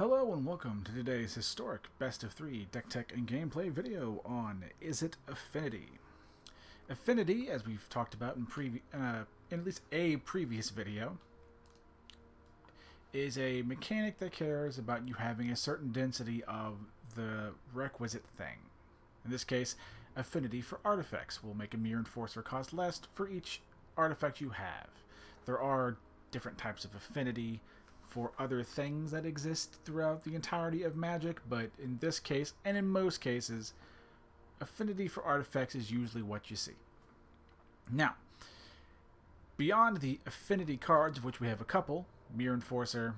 Hello and welcome to today's historic best of 3 deck tech and gameplay video on Izzet Affinity. Affinity, as we've talked about in at least a previous video, is a mechanic that cares about you having a certain density of the requisite thing. In this case, affinity for artifacts will make a Mirror Enforcer cost less for each artifact you have. There are different types of affinity for other things that exist throughout the entirety of Magic, but in this case, and in most cases, affinity for artifacts is usually what you see. Now, beyond the affinity cards, of which we have a couple, Mirror Enforcer,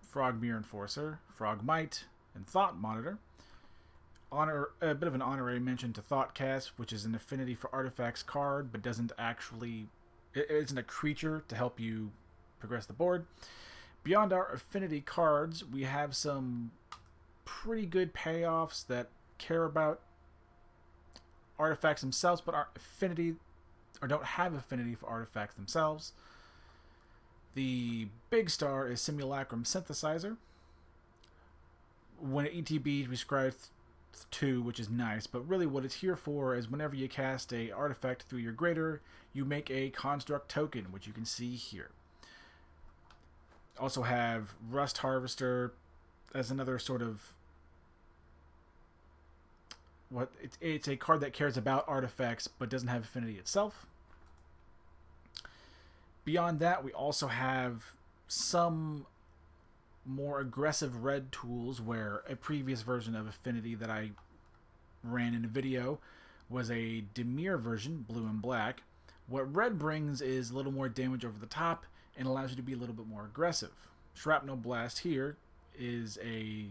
Frog Might, and Thought Monitor, a bit of an honorary mention to Thoughtcast, which is an affinity for artifacts card, but it isn't a creature to help you progress the board. Beyond our affinity cards, we have some pretty good payoffs that care about artifacts themselves, but don't have affinity for artifacts themselves. The big star is Simulacrum Synthesizer. When at ETB, we scribe 2, which is nice, but really what it's here for is whenever you cast a artifact through your grader, you make a construct token, which you can see here. Also have Rust Harvester as another sort of it's a card that cares about artifacts but doesn't have affinity itself. Beyond that, we also have some more aggressive red tools where a previous version of affinity that I ran in a video was a Dimir version, blue and black. What red brings is a little more damage over the top and allows you to be a little bit more aggressive. Shrapnel Blast here is a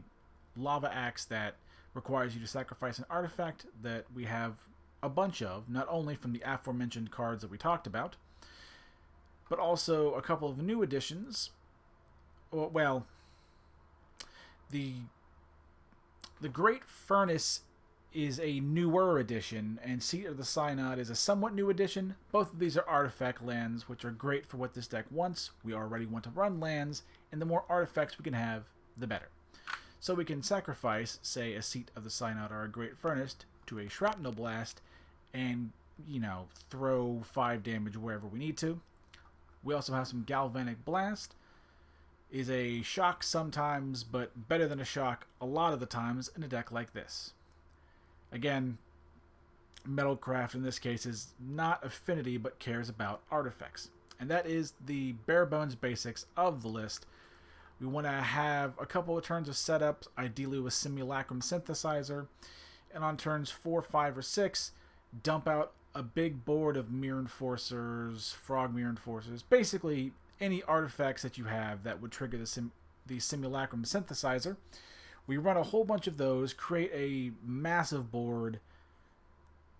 lava axe that requires you to sacrifice an artifact that we have a bunch of, not only from the aforementioned cards that we talked about, but also a couple of new additions. Well, the Great Furnace is a newer edition, and Seat of the Synod is a somewhat new edition. Both of these are artifact lands, which are great for what this deck wants. We already want to run lands, and the more artifacts we can have, the better. So we can sacrifice, say, a Seat of the Synod or a Great Furnace to a Shrapnel Blast and, throw 5 damage wherever we need to. We also have some Galvanic Blast. Is a shock sometimes, but better than a shock a lot of the times in a deck like this. Again, Metalcraft in this case is not affinity but cares about artifacts. And that is the bare bones basics of the list. We want to have a couple of turns of setup, ideally with Simulacrum Synthesizer. And on turns 4, 5, or 6, dump out a big board of Mirror Enforcers, Frog Mirror Enforcers, basically any artifacts that you have that would trigger the Simulacrum Synthesizer. We run a whole bunch of those, create a massive board,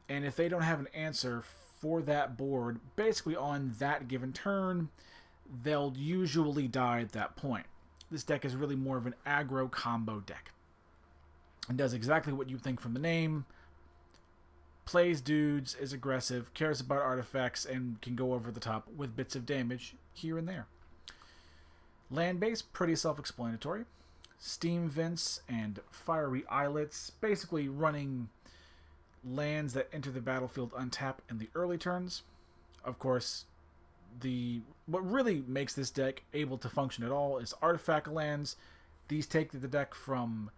and if they don't have an answer for that board, basically on that given turn, they'll usually die at that point. This deck is really more of an aggro combo deck. It does exactly what you think from the name. Plays dudes, is aggressive, cares about artifacts, and can go over the top with bits of damage here and there. Land base, pretty self-explanatory. Steam Vents and Fiery Islets, basically running lands that enter the battlefield untapped in the early turns. Of course, what really makes this deck able to function at all is artifact lands. These take the deck from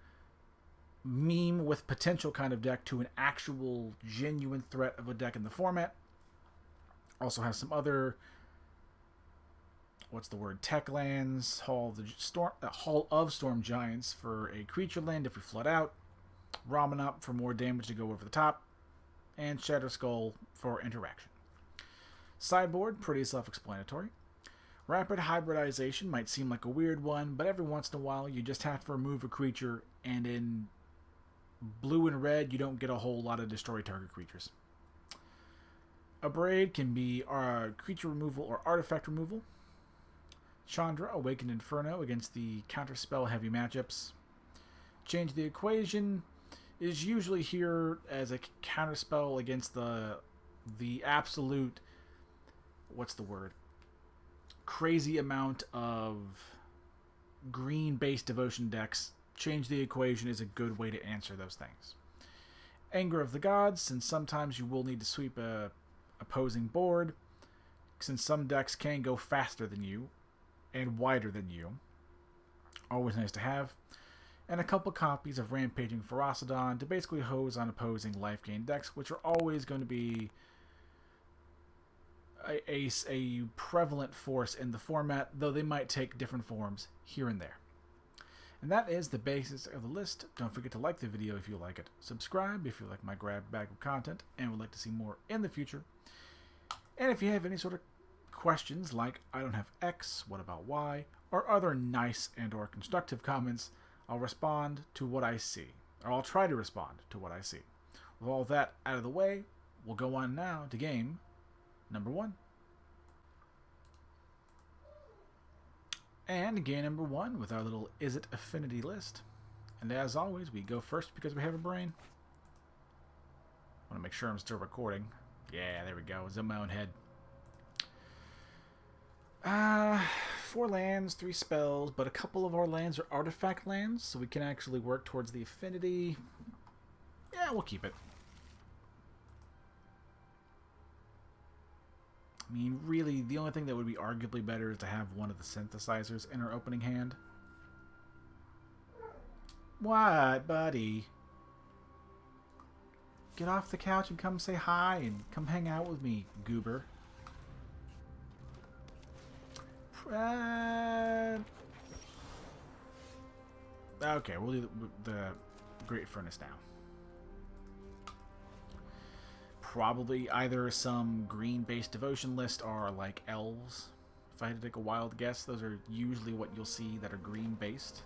meme with potential kind of deck to an actual genuine threat of a deck in the format. Also has some other tech lands, Hall of Storm Giants for a creature land if we flood out, Ramanop for more damage to go over the top, and Shatter Skull for interaction. Sideboard, pretty self-explanatory. Rapid Hybridization might seem like a weird one, but every once in a while you just have to remove a creature, and in blue and red you don't get a whole lot of destroy target creatures. Abrade can be creature removal or artifact removal. Chandra, Awakened Inferno against the counterspell heavy matchups. Change the Equation is usually here as a counterspell against the absolute crazy amount of green-based devotion decks change the equation is a good way to answer those things. Anger of the Gods, since sometimes you will need to sweep a opposing board, since some decks can go faster than you and wider than you. Always nice to have. And a couple copies of Rampaging Ferocidon to basically hose on opposing life gain decks, which are always going to be a prevalent force in the format, though they might take different forms here and there. And that is the basis of the list. Don't forget to like the video if you like it. Subscribe if you like my grab bag of content and would like to see more in the future. And if you have any sort of questions like, I don't have X, what about Y, or other nice and or constructive comments, I'll respond to what I see. Or I'll try to respond to what I see. With all that out of the way, we'll go on now to game number 1. And game number 1 with our little Izzet Affinity list. And as always, we go first because we have a brain. I want to make sure I'm still recording. Yeah, there we go. It's in my own head. 4 lands, 3 spells, but a couple of our lands are artifact lands, so we can actually work towards the affinity. Yeah, we'll keep it. I mean, really, the only thing that would be arguably better is to have one of the synthesizers in our opening hand. What, buddy? Get off the couch and come say hi and come hang out with me, goober. Okay, we'll do the Great Furnace now. Probably either some green-based devotion list or like elves. If I had to take a wild guess, those are usually what you'll see that are green-based.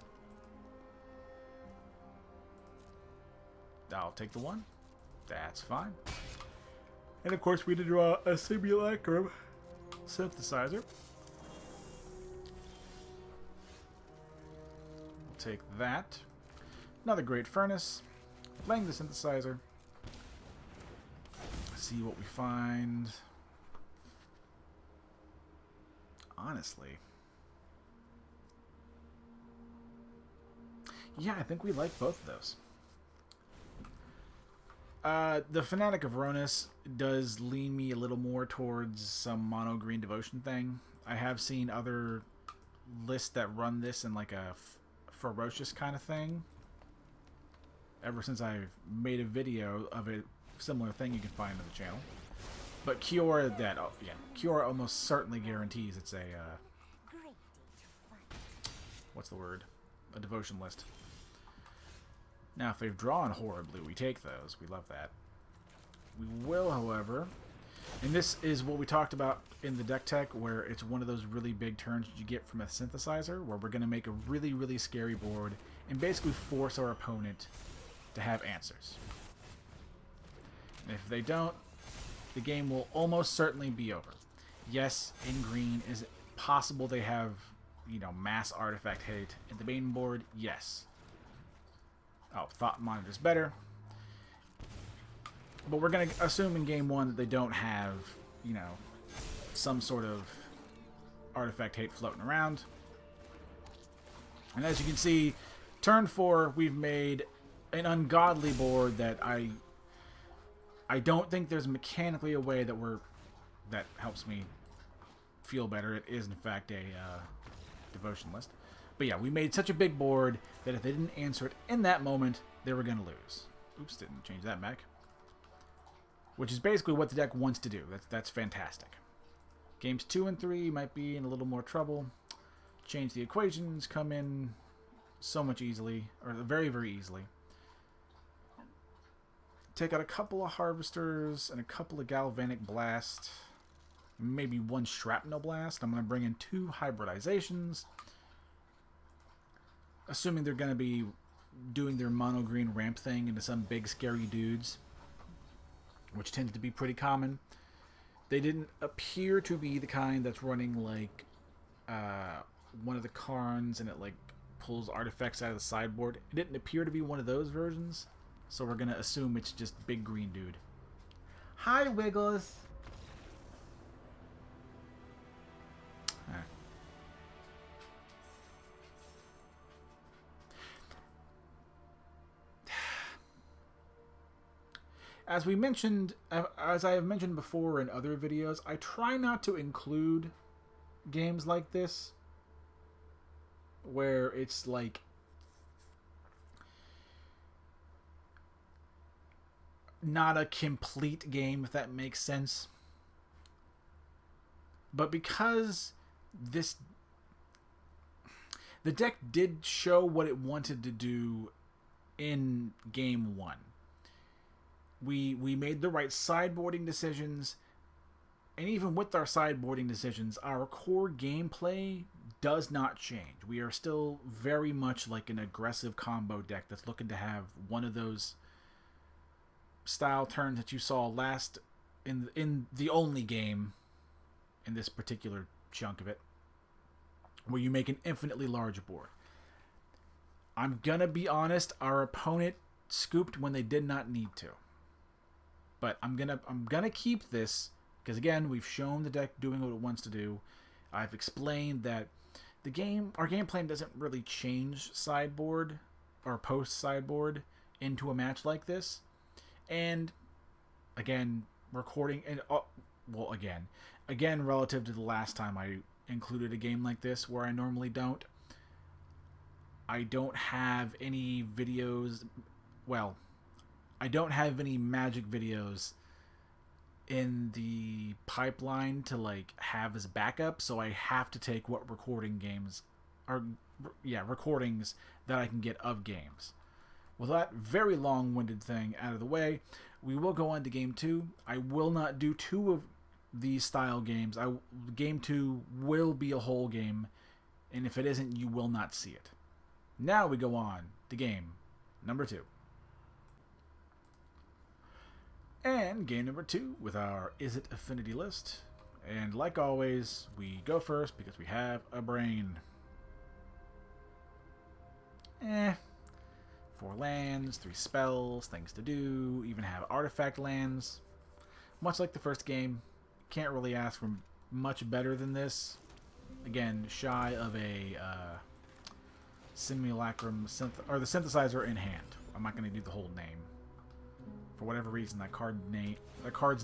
I'll take the 1. That's fine. And of course we did draw a simulacrum synthesizer. Take that. Another Great Furnace. Playing the synthesizer. See what we find. Honestly. Yeah, I think we like both of those. The Fanatic of Ronus does lean me a little more towards some mono green devotion thing. I have seen other lists that run this in like a ferocious kind of thing. Ever since I've made a video of a similar thing you can find on the channel. But Kiora, Kiora almost certainly guarantees it's a, what's the word? A devotion list. Now, if they've drawn horribly, we take those. We love that. We will, however, and this is what we talked about in the deck tech, where it's one of those really big turns you get from a synthesizer, where we're going to make a really, really scary board and basically force our opponent to have answers. And if they don't, the game will almost certainly be over. Yes, in green, is it possible they have, you know, mass artifact hate in the main board? Yes. Oh, Thought Monitor's better. But we're going to assume in game 1 that they don't have, you know, some sort of artifact hate floating around. And as you can see, turn 4, we've made an ungodly board that I don't think there's mechanically a way that that helps me feel better. It is, in fact, a devotion list. But yeah, we made such a big board that if they didn't answer it in that moment, they were going to lose. Oops, didn't change that back. Which is basically what the deck wants to do. That's fantastic. Games 2 and 3 might be in a little more trouble. Change the equations, come in so much easily, or very, very easily. Take out a couple of Harvesters and a couple of Galvanic Blast. Maybe 1 Shrapnel Blast. I'm going to bring in 2 Hybridizations. Assuming they're going to be doing their mono green ramp thing into some big scary dudes, which tends to be pretty common. They didn't appear to be the kind that's running like one of the Karns and it like pulls artifacts out of the sideboard. It didn't appear to be one of those versions, so we're going to assume it's just big green dude. Hi, Wiggles! As we mentioned, as I have mentioned before in other videos, I try not to include games like this where it's like not a complete game, if that makes sense. But because the deck did show what it wanted to do in game 1. We made the right sideboarding decisions, and even with our sideboarding decisions, our core gameplay does not change. We are still very much like an aggressive combo deck that's looking to have one of those style turns that you saw last in the only game in this particular chunk of it, where you make an infinitely large board. I'm gonna be honest, our opponent scooped when they did not need to. But I'm gonna keep this because again, we've shown the deck doing what it wants to do. I've explained that our game plan doesn't really change sideboard or post sideboard into a match like this. And again, recording and again relative to the last time I included a game like this where I normally don't. I don't have any videos. Well, I don't have any Magic videos in the pipeline to like have as backup, so I have to take what recordings that I can get of games. With that very long-winded thing out of the way, we will go on to game 2. I will not do 2 of these style games. Game 2 will be a whole game, and if it isn't, you will not see it. Now we go on to game number 2. And game number 2 with our Izzet Affinity list. And like always, we go first because we have a brain. 4 lands, 3 spells, things to do, even have artifact lands. Much like the first game, can't really ask for much better than this. Again, shy of a simulacrum or the synthesizer in hand. I'm not going to do the whole name. For whatever reason, that card's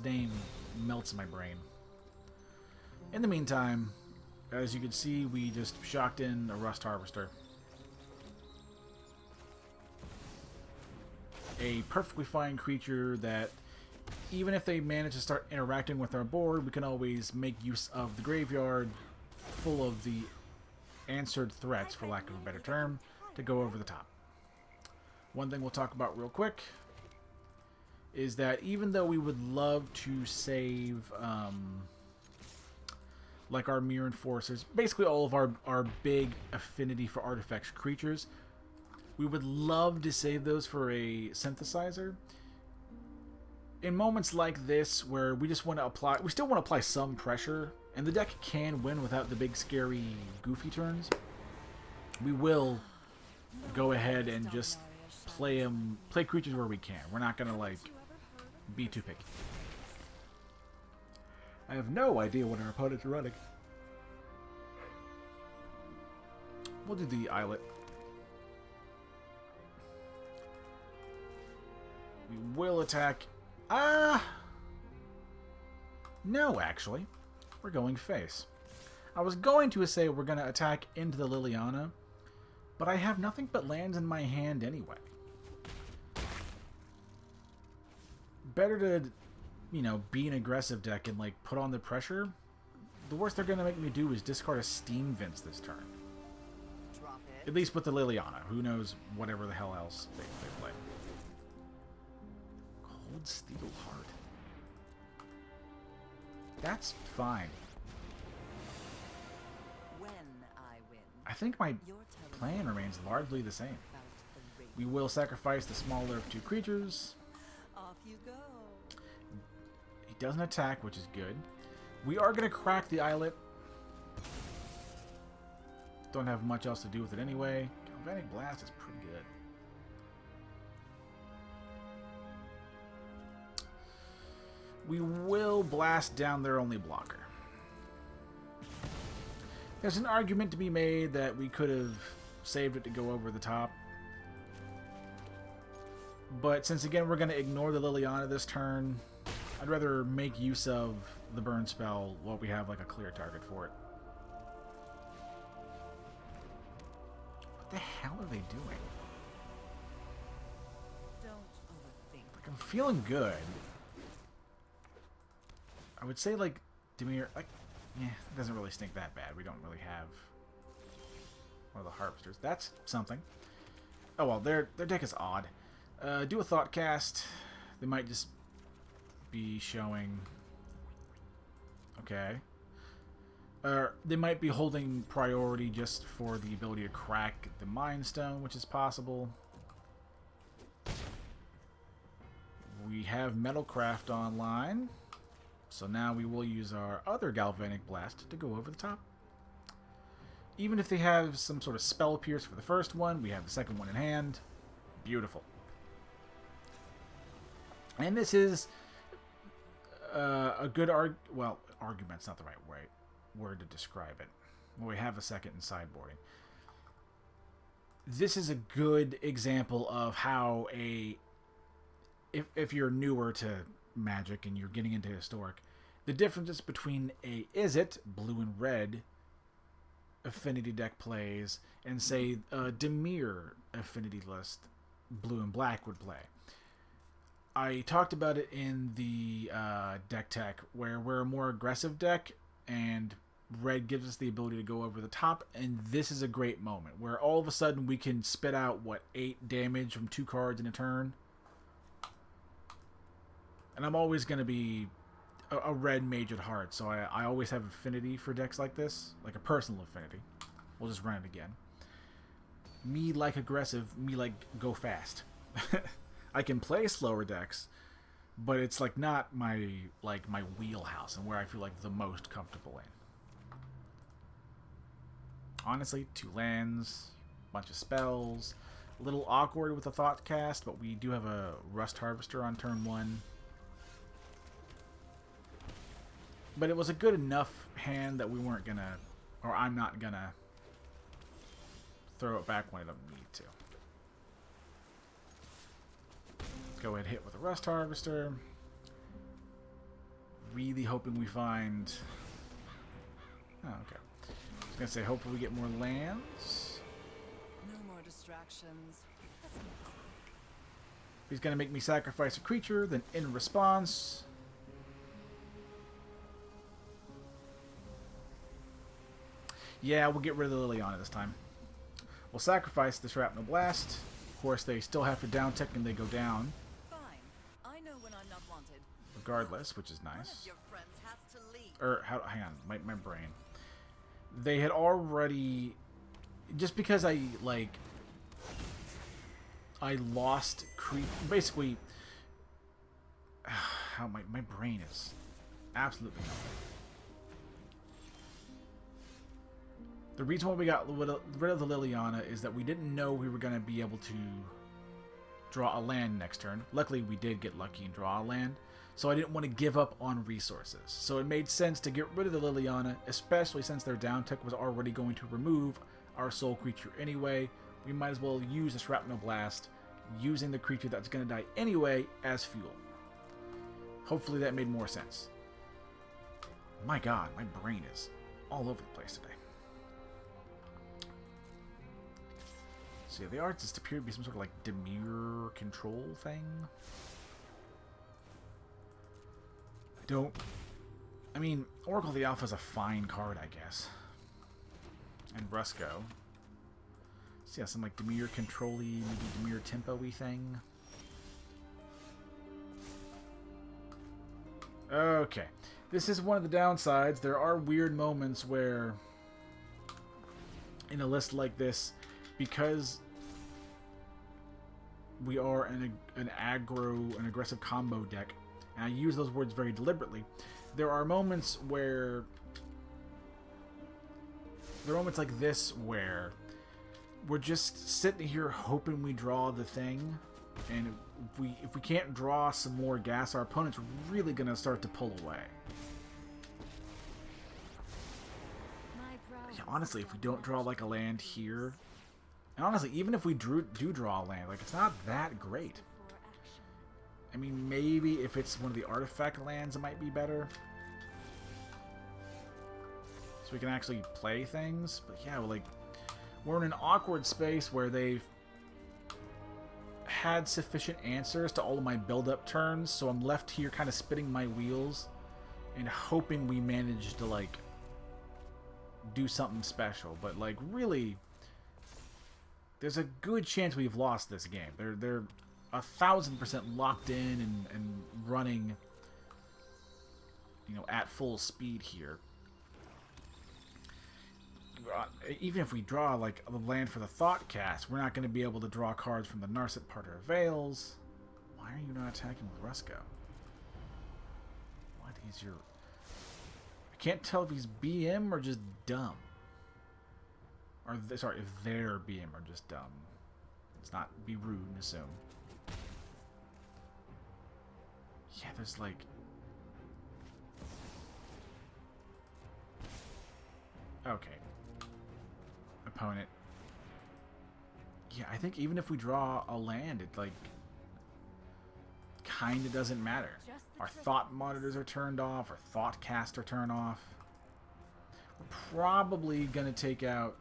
name melts in my brain. In the meantime, as you can see, we just shocked in a Rust Harvester. A perfectly fine creature that, even if they manage to start interacting with our board, we can always make use of the graveyard full of the answered threats, for lack of a better term, to go over the top. One thing we'll talk about real quick is that even though we would love to save like our Mirror Enforcers, basically all of our big affinity for artifacts creatures, we would love to save those for a synthesizer. In moments like this where we just want to apply, we still want to apply some pressure, and the deck can win without the big scary goofy turns, we will go ahead and just play creatures where we can. We're not going to like be too picky. I have no idea what our opponents are running. We'll do the Islet. We will attack. No, actually. We're going face. I was going to say we're going to attack into the Liliana, but I have nothing but lands in my hand anyway. Better to, be an aggressive deck and, like, put on the pressure. The worst they're going to make me do is discard a Steam Vince this turn. Drop it. At least with the Liliana. Who knows whatever the hell else they play. Cold Steel Heart. That's fine. When I win, I think my your turn. plan remains largely the same. We will sacrifice the smaller of 2 creatures. Off you go. He doesn't attack, which is good. We are going to crack the Islet. Don't have much else to do with it anyway. Galvanic Blast is pretty good. We will blast down their only blocker. There's an argument to be made that we could have saved it to go over the top. But since, again, we're going to ignore the Liliana this turn, I'd rather make use of the burn spell while we have, like, a clear target for it. What the hell are they doing? Don't overthink. Like, I'm feeling good. I would say, like, Dimir, like, yeah, it doesn't really stink that bad. We don't really have one of the harvesters. That's something. Oh, well, their deck is odd. Do a thought cast. They might just be showing... Okay. They might be holding priority just for the ability to crack the Mind Stone, which is possible. We have Metalcraft online. So now we will use our other Galvanic Blast to go over the top. Even if they have some sort of Spell Pierce for the first one, we have the second one in hand. Beautiful. And this is a good argument's not the right word to describe it. Well, we have a second in sideboarding. This is a good example of how if you're newer to Magic and you're getting into Historic, the differences between a Izzet, blue and red, Affinity deck plays, and say a Dimir Affinity list, blue and black would play. I talked about it in the deck tech, where we're a more aggressive deck, and red gives us the ability to go over the top, and this is a great moment, where all of a sudden we can spit out, 8 damage from 2 cards in a turn? And I'm always going to be a red mage at heart, so I always have affinity for decks like this, like a personal affinity. We'll just run it again. Me like aggressive, me like go fast. I can play slower decks, but it's like not my wheelhouse and where I feel like the most comfortable in. Honestly, 2 lands, bunch of spells, a little awkward with the thought cast, but we do have a Rust Harvester on turn 1. But it was a good enough hand that we weren't gonna, or I'm not gonna, throw it back when I don't need to. Let's go ahead and hit with a Rust Harvester. Really hoping we find... Oh, okay. I was gonna say, hopefully we get more lands. No more distractions. If he's gonna make me sacrifice a creature, then in response... Yeah, we'll get rid of the Liliana this time. We'll sacrifice the Shrapnel Blast. Of course, they still have to down tick and they go down. Fine. I know when I'm not wanted. Regardless, which is One nice. of your friends has to leave. Hang on, my brain. They had already... Just because I lost creep... Basically... How my brain is absolutely nothing. The reason why we got rid of the Liliana is that we didn't know we were going to be able to draw a land next turn. Luckily, we did get lucky and draw a land, so I didn't want to give up on resources. So it made sense to get rid of the Liliana, especially since their down tick was already going to remove our soul creature anyway. We might as well use the Shrapnel Blast, using the creature that's going to die anyway as fuel. Hopefully that made more sense. My god, my brain is all over the place today. So yeah, the arts just appear to be some sort of like Dimir control thing. I mean, Oracle of the Alpha is a fine card, I guess. And Brusco. So yeah, some like Dimir control-y, maybe Dimir tempo-y thing. Okay. This is one of the downsides. There are weird moments where in a list like this, because we are an aggro, an aggressive combo deck, and I use those words very deliberately, there are moments where... There are moments like this where we're just sitting here hoping we draw the thing, and if we can't draw some more gas, our opponent's really going to start to pull away. Yeah, honestly, if we don't draw like a land here... And honestly, even if we do draw a land, like, it's not that great. I mean, maybe if it's one of the artifact lands, it might be better. So we can actually play things. But yeah, like, we're in an awkward space where they've had sufficient answers to all of my build-up turns, so I'm left here kind of spinning my wheels and hoping we manage to, like, do something special. But, like, really, there's a good chance we've lost this game. They're 1,000% locked in and running, you know, at full speed here. Even if we draw, like, the land for the Thought Cast, we're not going to be able to draw cards from the Narset Parter Veils. Why are you not attacking with Rusko? What is your... I can't tell if he's BM or just dumb. Or, sorry, if they're BM or just dumb. Let's not be rude and assume. Yeah, there's, like... Okay. Opponent. Yeah, I think even if we draw a land, it, like, kind of doesn't matter. Our thought monitors are turned off, our thought cast are turned off. We're probably going to take out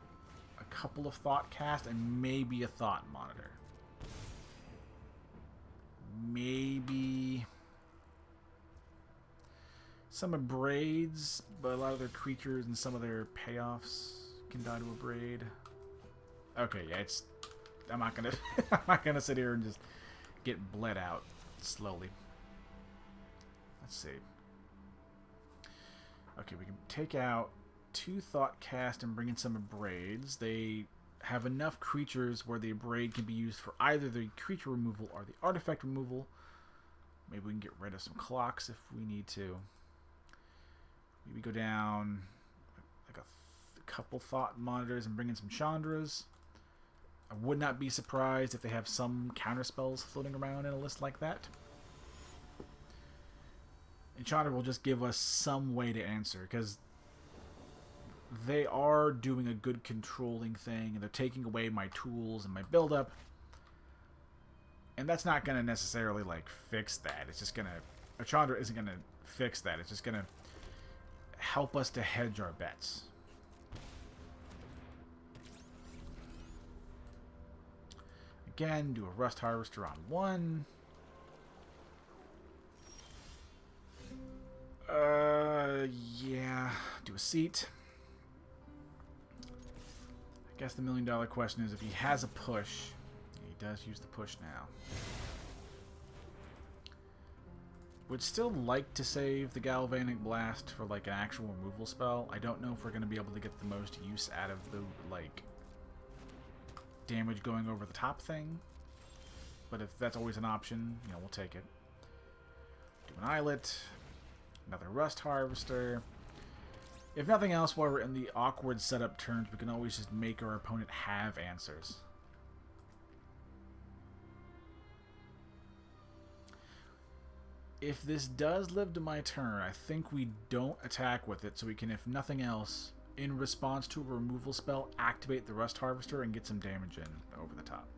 a couple of thought cast and maybe a thought monitor. Maybe some abrades, but a lot of their creatures and some of their payoffs can die to a braid. Okay, yeah, it's... I'm not gonna... I'm not gonna sit here and just get bled out slowly. Let's see. Okay, we can take out 2 Thought Cast and bring in some abrades. They have enough creatures where the abrade can be used for either the creature removal or the artifact removal. Maybe we can get rid of some clocks if we need to. Maybe go down like a couple thought monitors and bring in some Chandras. I would not be surprised if they have some counter spells floating around in a list like that. And Chandra will just give us some way to answer, because they are doing a good controlling thing, and they're taking away my tools and my buildup. And that's not going to necessarily, like, fix that. It's just going to... Chandra isn't going to fix that. It's just going to help us to hedge our bets. Again, do a Rust Harvester on 1. Yeah. Do a seat. I guess the million-dollar question is if he has a push. He does use the push now. Would still like to save the Galvanic Blast for, like, an actual removal spell. I don't know if we're going to be able to get the most use out of the, like, damage going over the top thing. But if that's always an option, you know, we'll take it. Do an Islet. Another Rust Harvester. If nothing else, while we're in the awkward setup turns, we can always just make our opponent have answers. If this does live to my turn, I think we don't attack with it, so we can, if nothing else, in response to a removal spell, activate the Rust Harvester and get some damage in over the top.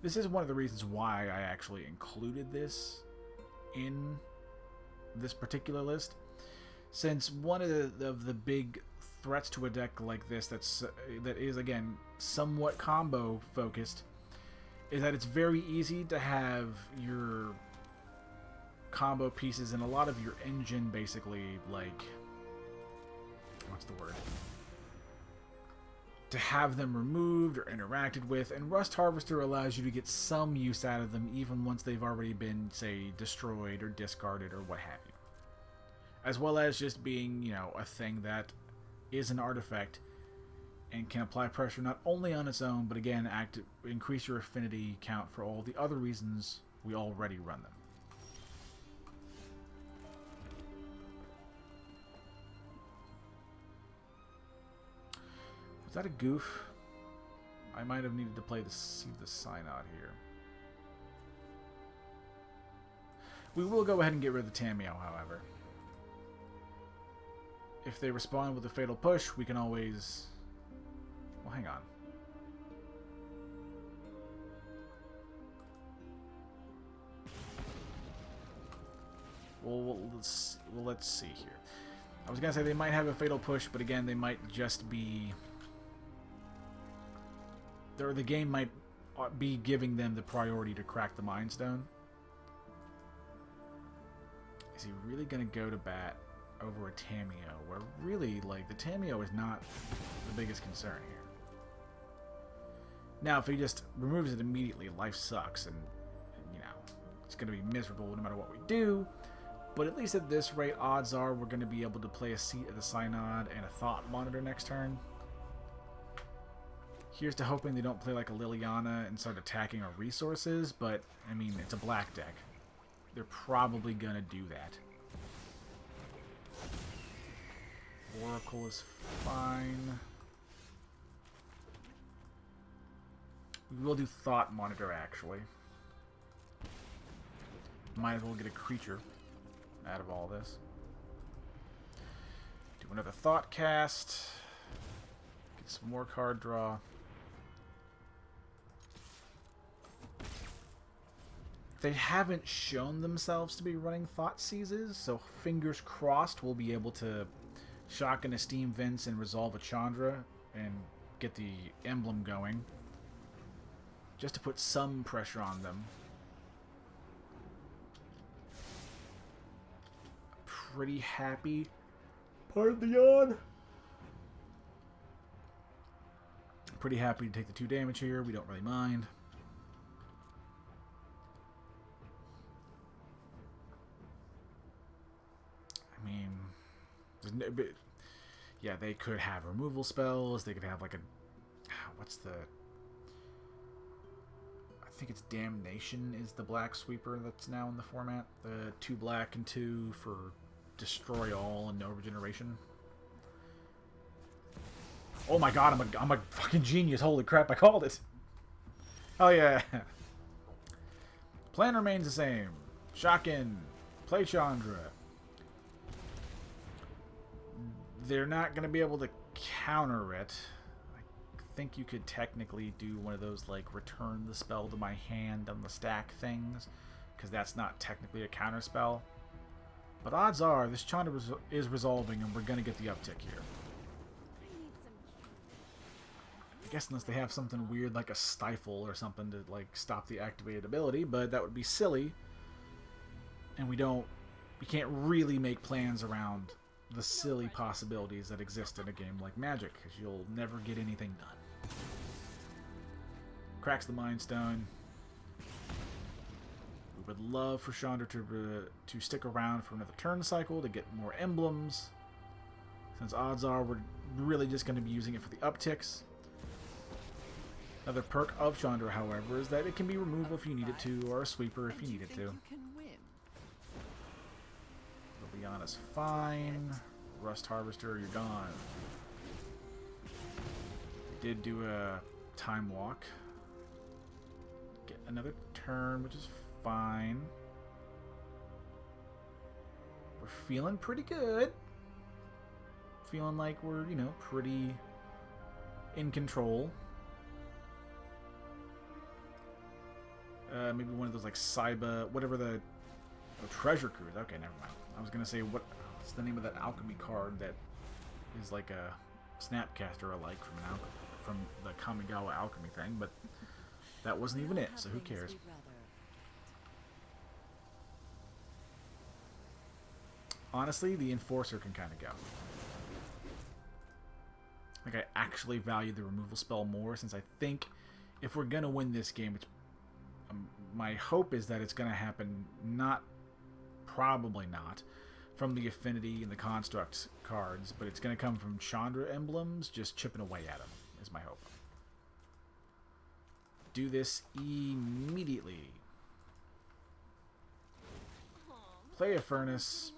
This is one of the reasons why I actually included this in this particular list, since one of the big threats to a deck like this that is, again, somewhat combo focused is that it's very easy to have your combo pieces and a lot of your engine basically, like, what's the word? To have them removed or interacted with, and Rust Harvester allows you to get some use out of them even once they've already been, say, destroyed or discarded or what have you. As well as just being, you know, a thing that is an artifact and can apply pressure not only on its own, but again, increase your affinity count for all the other reasons we already run them. Was that a goof? I might have needed to see the sign out here. We will go ahead and get rid of the Tamiyo, however. If they respond with a Fatal Push, we can always... Well, hang on. let's see here. I was gonna say they might have a fatal push, but again, they might just be. The game might be giving them the priority to crack the Mind Stone. Is he really gonna go to bat over a Tamiyo? Where really, like, the Tamiyo is not the biggest concern here. Now, if he just removes it immediately, life sucks, and you know it's gonna be miserable no matter what we do. But at least at this rate, odds are we're going to be able to play a Seat of the Synod and a Thought Monitor next turn. Here's to hoping they don't play like a Liliana and start attacking our resources, but, I mean, it's a black deck. They're probably going to do that. Oracle is fine. We will do Thought Monitor, actually. Might as well get a creature out of all this. Do another Thought Cast. Get some more card draw. They haven't shown themselves to be running Thought Seizes, so fingers crossed we'll be able to shock an Esteem Vince and resolve a Chandra and get the emblem going. Just to put some pressure on them. Pretty happy. Pardon the yawn. Pretty happy to take the 2 damage here. We don't really mind. I mean, there's no, but, yeah, they could have removal spells. They could have like a, what's the? I think it's Damnation is the black sweeper that's now in the format. The 2 black and 2 for destroy all and no regeneration. Oh my god, I'm a fucking genius. Holy crap, I called it. Oh yeah. Plan remains the same. Shock-in. Play Chandra. They're not going to be able to counter it. I think you could technically do one of those, like, return the spell to my hand on the stack things, because that's not technically a counter spell. But odds are this Chandra is resolving, and we're going to get the uptick here. I guess unless they have something weird like a Stifle or something to like stop the activated ability, but that would be silly. And we can't really make plans around the silly possibilities that exist in a game like Magic, because you'll never get anything done. Cracks the Mind Stone. We would love for Chandra to stick around for another turn cycle to get more emblems, since odds are we're really just going to be using it for the upticks. Another perk of Chandra, however, is that it can be removal if you need it to, or a sweeper if you need it to. Liliana's fine. Rust Harvester, you're gone. Did do a Time Walk. Get another turn, which is fine. We're feeling pretty good. Feeling like we're, you know, pretty in control. Maybe one of those like Saiba, whatever the Treasure Cruise. Okay, never mind. I was gonna say what's the name of that alchemy card that is like a Snapcaster alike from the Kamigawa alchemy thing, but that wasn't even it. So who cares? Honestly, the Enforcer can kind of go. Like, I actually value the removal spell more, since I think if we're gonna win this game, it's my hope is that it's going to happen probably not, from the Affinity and the Construct cards, but it's going to come from Chandra emblems, just chipping away at them, is my hope. Do this immediately. Play a Furnace.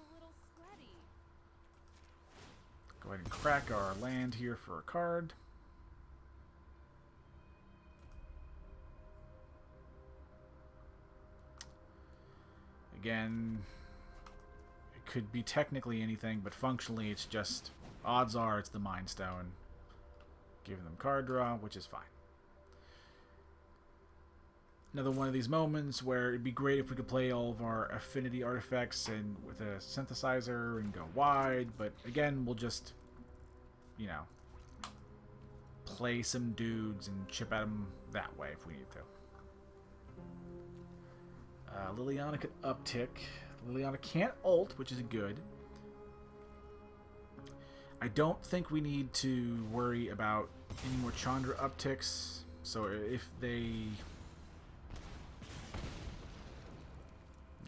Go ahead and crack our land here for a card. Again, it could be technically anything, but functionally it's just, odds are it's the Mind Stone. Giving them card draw, which is fine. Another one of these moments where it'd be great if we could play all of our affinity artifacts and with a synthesizer and go wide, but again, we'll just, you know, play some dudes and chip at them that way if we need to. Liliana can uptick. Liliana can't ult, which is good. I don't think we need to worry about any more Chandra upticks, so if they...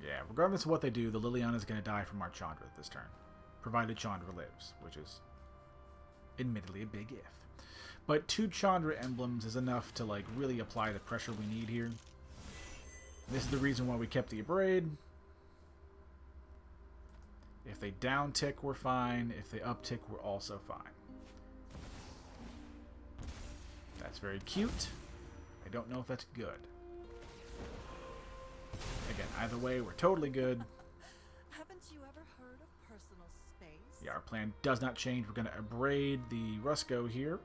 Yeah, regardless of what they do, the Liliana is going to die from our Chandra this turn. Provided Chandra lives, which is admittedly a big if. But 2 Chandra emblems is enough to like really apply the pressure we need here. This is the reason why we kept the Abrade. If they down tick, we're fine. If they up tick, we're also fine. That's very cute. I don't know if that's good. Again, either way, we're totally good. Haven't you ever heard of personal space? Yeah, our plan does not change. We're going to abrade the Rusko here.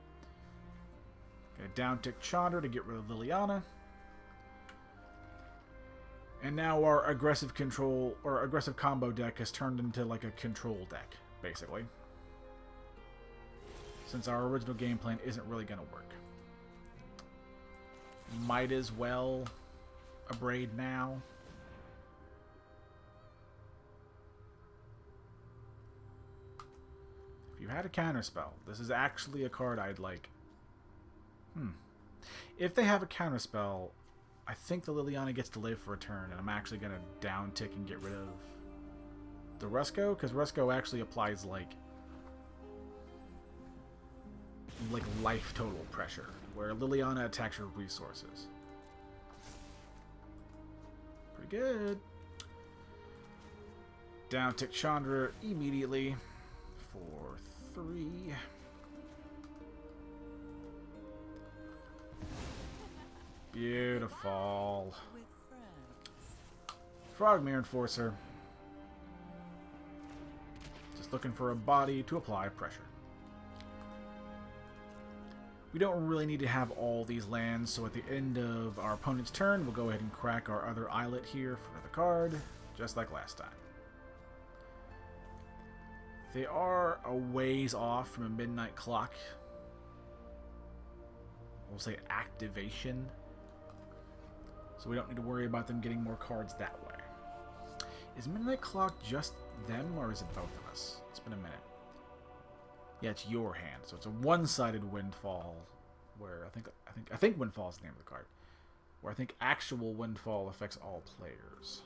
Going to down tick Chandra to get rid of Liliana. And now our aggressive control, or aggressive combo deck has turned into like a control deck, basically. Since our original game plan isn't really going to work. Might as well abrade now. If you had a counterspell, this is actually a card I'd like. If they have a counterspell, I think the Liliana gets to live for a turn, and I'm actually going to down tick and get rid of the Rusko, because Rusko actually applies like life total pressure, where Liliana attacks your resources. Pretty good. Down tick Chandra immediately for 3. Beautiful. With friends. Frogmere Enforcer. Just looking for a body to apply pressure. We don't really need to have all these lands, so at the end of our opponent's turn, we'll go ahead and crack our other islet here for the card, just like last time. They are a ways off from a midnight clock. We'll say activation. So we don't need to worry about them getting more cards that way. Is Midnight Clock just them, or is it both of us? It's been a minute. Yeah, it's your hand, so it's a one-sided Windfall, where I think Windfall is the name of the card. Where I think actual Windfall affects all players.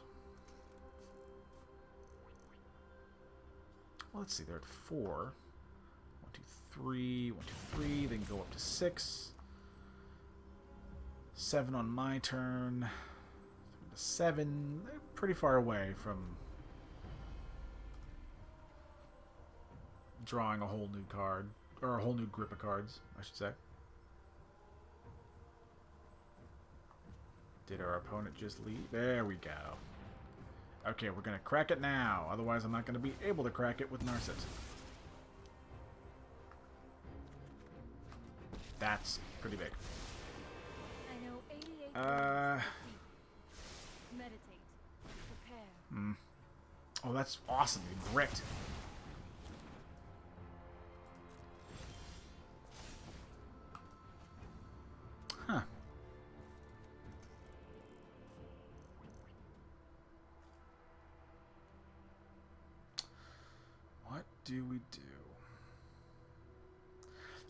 Well, let's see, they're at 4. 1, 2, 3, 1, 2, 3, then go up to 6. 7 on my turn. 7. They're pretty far away from drawing a whole new card, or a whole new grip of cards, I should say. Did our opponent just leave? There we go. Okay, we're going to crack it now. Otherwise, I'm not going to be able to crack it with Narset. That's pretty big. I know 88 meditate, prepare. Oh, that's awesome. You grit. Huh. What do we do?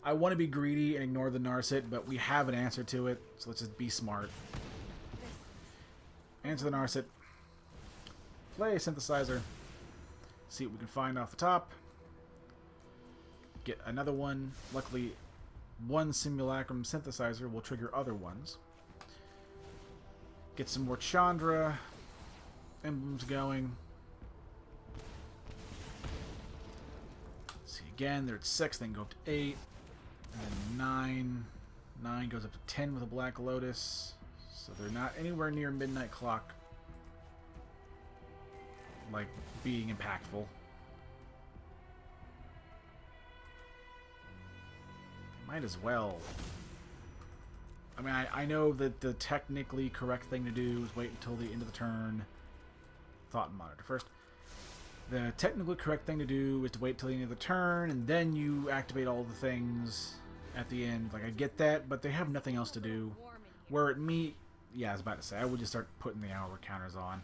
I want to be greedy and ignore the Narset, but we have an answer to it, so let's just be smart. Answer the Narset. Play a synthesizer. See what we can find off the top. Get another one. Luckily, one Simulacrum synthesizer will trigger other ones. Get some more Chandra emblems going. See again, they're at 6, then go up to 8. And then 9. 9 goes up to 10 with a Black Lotus. So they're not anywhere near Midnight Clock, like, being impactful. Might as well I mean, I know that the technically correct thing to do is wait until the end of the turn. Thought monitor first. The technically correct thing to do is to wait till the end of the turn, and then you activate all the things at the end. Like, I get that, but they have nothing else to do. Where at me, yeah, I was about to say, I would just start putting the hour counters on.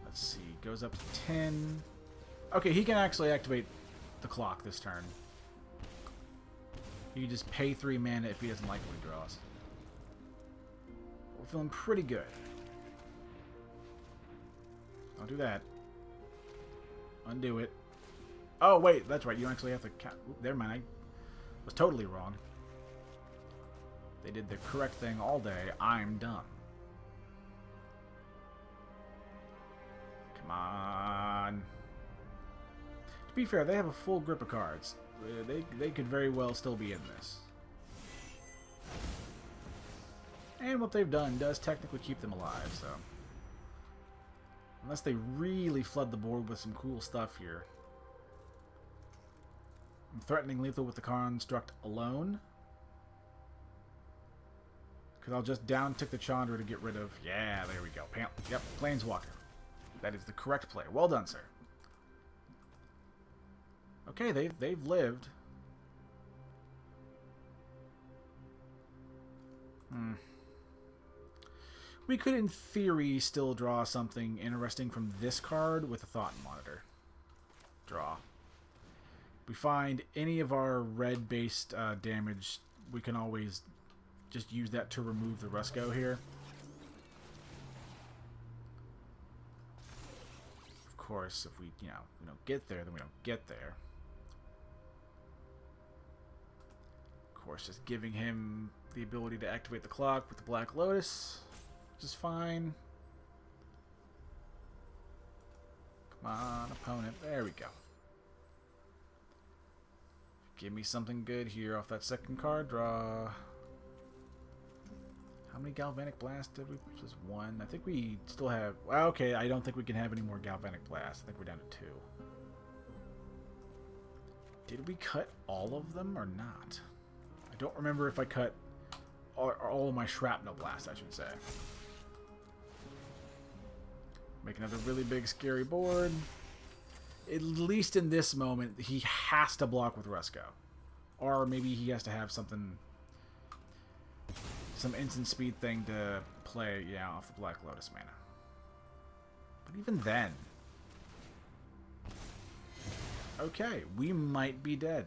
Let's see, goes up to 10. Okay, he can actually activate the clock this turn. You just pay 3 mana if he doesn't like what he draws. We're feeling pretty good. Don't do that. Undo it. Oh, wait, that's right. You actually have to count. Never mind. I was totally wrong. They did the correct thing all day. I'm dumb. Come on. To be fair, they have a full grip of cards. They could very well still be in this. And what they've done does technically keep them alive, so... Unless they really flood the board with some cool stuff here. I'm threatening lethal with the construct alone. Because I'll just down-tick the Chandra to get rid of... Yeah, there we go. Yep, Planeswalker. That is the correct play. Well done, sir. Okay, they've lived. We could, in theory, still draw something interesting from this card with a Thought Monitor. Draw. If we find any of our red-based damage, we can always just use that to remove the Rusco here. Of course, if we don't get there, then we don't get there. Of course, just giving him the ability to activate the clock with the Black Lotus, which is fine. Come on, opponent. There we go. Give me something good here off that second card draw. How many Galvanic Blasts did we? Just 1. I think we still have... Well, okay, I don't think we can have any more Galvanic Blasts. I think we're down to 2. Did we cut all of them or not? I don't remember if I cut all of my Shrapnel Blasts, I should say. Make another really big, scary board. At least in this moment, he has to block with Rusco. Or maybe he has to have something... Some instant speed thing to play, yeah, off the Black Lotus mana. But even then... Okay, we might be dead.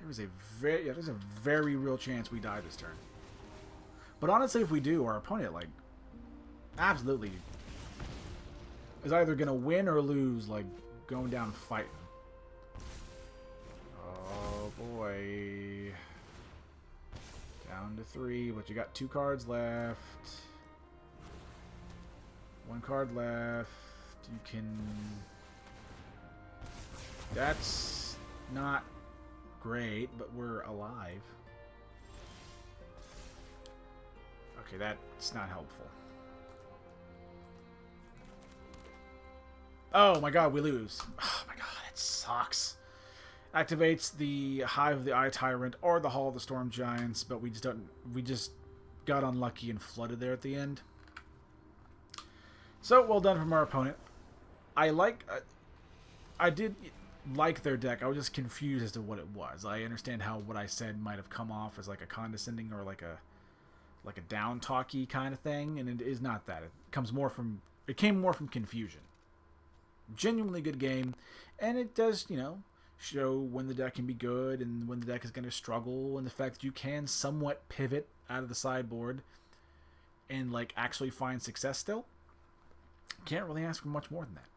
There's a very real chance we die this turn. But honestly, if we do, our opponent, like, absolutely is either going to win or lose, like, going down fighting. Oh, boy. Down to 3, but you got 2 cards left. 1 card left. You can... That's not great, but we're alive. Okay, that's not helpful. Oh my god, we lose. Oh my god, that sucks. Activates the Hive of the Eye Tyrant or the Hall of the Storm Giants, but we just got unlucky and flooded there at the end. So, well done from our opponent. I did like their deck. I was just confused as to what it was. I understand how what I said might have come off as like a condescending or like a down talky kind of thing, and it is not that. It came more from confusion. Genuinely good game, and it does, show when the deck can be good and when the deck is going to struggle, and the fact that you can somewhat pivot out of the sideboard and like actually find success still. Can't really ask for much more than that.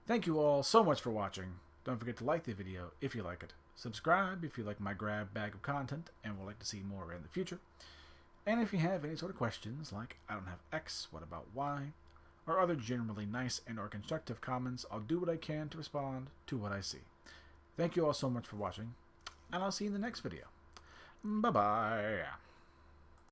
Thank you all so much for watching. Don't forget to like the video if you like it. Subscribe if you like my grab bag of content and would like to see more in the future. And if you have any sort of questions like, I don't have X, what about Y? Or other generally nice and or constructive comments, I'll do what I can to respond to what I see. Thank you all so much for watching, and I'll see you in the next video. Bye-bye.